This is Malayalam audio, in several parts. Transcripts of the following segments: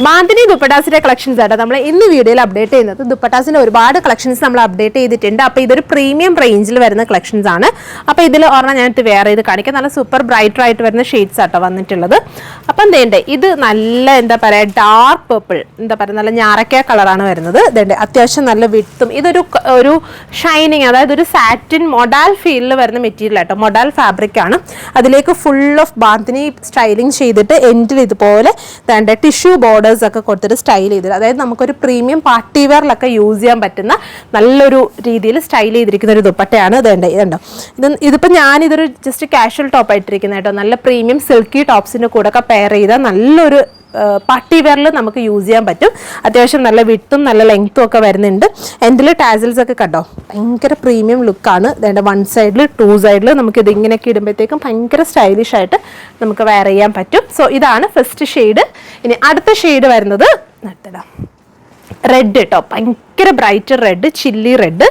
ബാന്തിനി ദുപ്പട്ടാസിന്റെ കളക്ഷൻസ് ആട്ടോ നമ്മൾ ഇന്ന് വീഡിയോയിൽ അപ്ഡേറ്റ് ചെയ്യുന്നത്. ദുപ്പട്ടാസിന്റെ ഒരുപാട് കളക്ഷൻസ് നമ്മൾ അപ്ഡേറ്റ് ചെയ്തിട്ടുണ്ട്. അപ്പോൾ ഇതൊരു പ്രീമിയം റേഞ്ചിൽ വരുന്ന കളക്ഷൻസ് ആണ്. അപ്പോൾ ഇതിൽ ഒരെണ്ണം ഞാൻ വേറെ ഇത് കാണിക്കാം. നല്ല സൂപ്പർ ബ്രൈറ്റർ ആയിട്ട് വരുന്ന ഷെയ്ഡ്സ് ആട്ടോ വന്നിട്ടുള്ളത്. അപ്പം എന്തേണ്ടേ, ഇത് നല്ല എന്താ പറയുക ഡാർക്ക് പേർപ്പിൾ, എന്താ പറയുക നല്ല ഞാറക്ക കളറാണ് വരുന്നത്. ഇതേണ്ടേ അത്യാവശ്യം നല്ല വിട്ടും, ഇതൊരു ഷൈനിങ്, അതായത് ഒരു സാറ്റിൻ മൊഡാൽ ഫീലിൽ വരുന്ന മെറ്റീരിയൽ ആട്ടോ. മൊഡാൽ ഫാബ്രിക് ആണ്. അതിലേക്ക് ഫുൾ ഓഫ് ബാന്തിനി സ്റ്റൈലിംഗ് ചെയ്തിട്ട് എൻഡിൽ ഇതുപോലെ ടിഷ്യൂ ബോർഡേഴ്സ് ഒക്കെ കൊടുത്തിട്ട് സ്റ്റൈൽ ചെയ്തിട്ട്, അതായത് നമുക്കൊരു പ്രീമിയം പാർട്ടി വെയറിലൊക്കെ യൂസ് ചെയ്യാൻ പറ്റുന്ന നല്ലൊരു രീതിയിൽ സ്റ്റൈൽ ചെയ്തിരിക്കുന്ന ഒരു ദുപ്പട്ടയാണ്. ഇതുണ്ടോ, ഇതിപ്പോൾ ഞാനിതൊരു ജസ്റ്റ് കാഷ്വൽ ടോപ്പ് ആയിട്ടിരിക്കുന്നത് കേട്ടോ. നല്ല പ്രീമിയം സിൽക്കി ടോപ്സിൻ്റെ കൂടെ ഒക്കെ പെയർ ചെയ്താൽ നല്ലൊരു പാർട്ടി വെയറിൽ നമുക്ക് യൂസ് ചെയ്യാൻ പറ്റും. അത്യാവശ്യം നല്ല വിട്ടും നല്ല ലെങ്ത്തും ഒക്കെ വരുന്നുണ്ട്. എൻഡിൽ ടാസിൽസ് ഒക്കെ കണ്ടോ, ഭയങ്കര പ്രീമിയം ലുക്കാണ്. അതായത് വൺ സൈഡിൽ ടു സൈഡിൽ നമുക്ക് ഇത് ഇങ്ങനെയൊക്കെ ഇടുമ്പോഴത്തേക്കും ഭയങ്കര സ്റ്റൈലിഷ് ആയിട്ട് നമുക്ക് വെയർ ചെയ്യാൻ പറ്റും. സോ ഇതാണ് ഫസ്റ്റ് ഷെയ്ഡ്. ഇനി അടുത്ത ഷെയ്ഡ് വരുന്നത് റെഡ് കേട്ടോ, ഭയങ്കര ബ്രൈറ്റ് റെഡ്, ചില്ലി റെഡ്.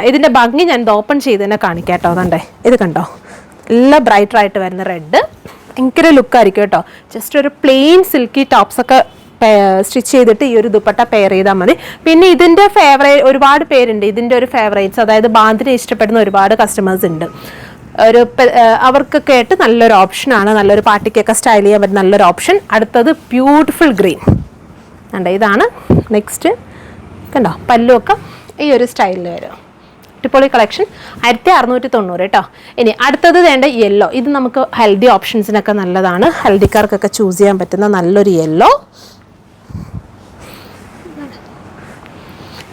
ഇതിൻ്റെ ഭംഗി ഞാൻ ഓപ്പൺ ചെയ്ത് തന്നെ കാണിക്കാം കേട്ടോ. അതുകൊണ്ടേ ഇത് കണ്ടോ, നല്ല ബ്രൈറ്ററായിട്ട് വരുന്ന റെഡ്, ഭയങ്കര ലുക്കായിരിക്കും കേട്ടോ. ജസ്റ്റ് ഒരു പ്ലെയിൻ സിൽക്കി ടോപ്സ് ഒക്കെ സ്റ്റിച്ച് ചെയ്തിട്ട് ഈ ഒരു ദുപ്പട്ട പെയർ ചെയ്താൽ മതി. പിന്നെ ഇതിൻ്റെ ഒരുപാട് പേരുണ്ട് ഇതിൻ്റെ ഒരു ഫേവറേറ്റ്സ്, അതായത് ബാന്തിനെ ഇഷ്ടപ്പെടുന്ന ഒരുപാട് കസ്റ്റമേഴ്സ് ഉണ്ട്. അവർക്കൊക്കെ ആയിട്ട് നല്ലൊരു ഓപ്ഷനാണ്, നല്ലൊരു പാർട്ടിക്കൊക്കെ സ്റ്റൈൽ ചെയ്യാൻ പറ്റുന്ന നല്ലൊരു ഓപ്ഷൻ. അടുത്തത് ബ്യൂട്ടിഫുൾ ഗ്രീൻ ഉണ്ട്. ഇതാണ് നെക്സ്റ്റ്. കണ്ടോ, പല്ലുമൊക്കെ ഈ ഒരു സ്റ്റൈലിൽ വരും. ടിപ്പോളി കളക്ഷൻ 1690 കേട്ടോ. ഇനി അടുത്തത് വേണ്ട യെല്ലോ. ഇത് നമുക്ക് ഹെൽത്തി ഓപ്ഷൻസിനൊക്കെ നല്ലതാണ്. ഹെൽത്തിക്കാർക്കൊക്കെ ചൂസ് ചെയ്യാൻ പറ്റുന്ന നല്ലൊരു യെല്ലോ.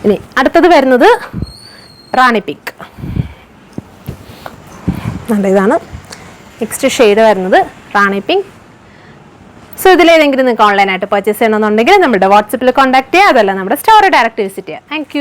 ഇനി അടുത്തത് വരുന്നത് റാണി പിങ്ക്. ഇതാണ് നെക്സ്റ്റ് ഷെയ്ഡ് വരുന്നത്, റാണി പിങ്ക്. സോ ഇതിലേതെങ്കിലും നിങ്ങൾക്ക് ഓൺലൈനായിട്ട് പർച്ചേസ് ചെയ്യണമെന്നുണ്ടെങ്കിൽ നമ്മുടെ വാട്സപ്പിൽ കോൺടാക്ട് ചെയ്യുക, അതല്ല നമ്മുടെ സ്റ്റോറി ഡയറക്റ്റ് വിസിറ്റ് ചെയ്യുക. താങ്ക്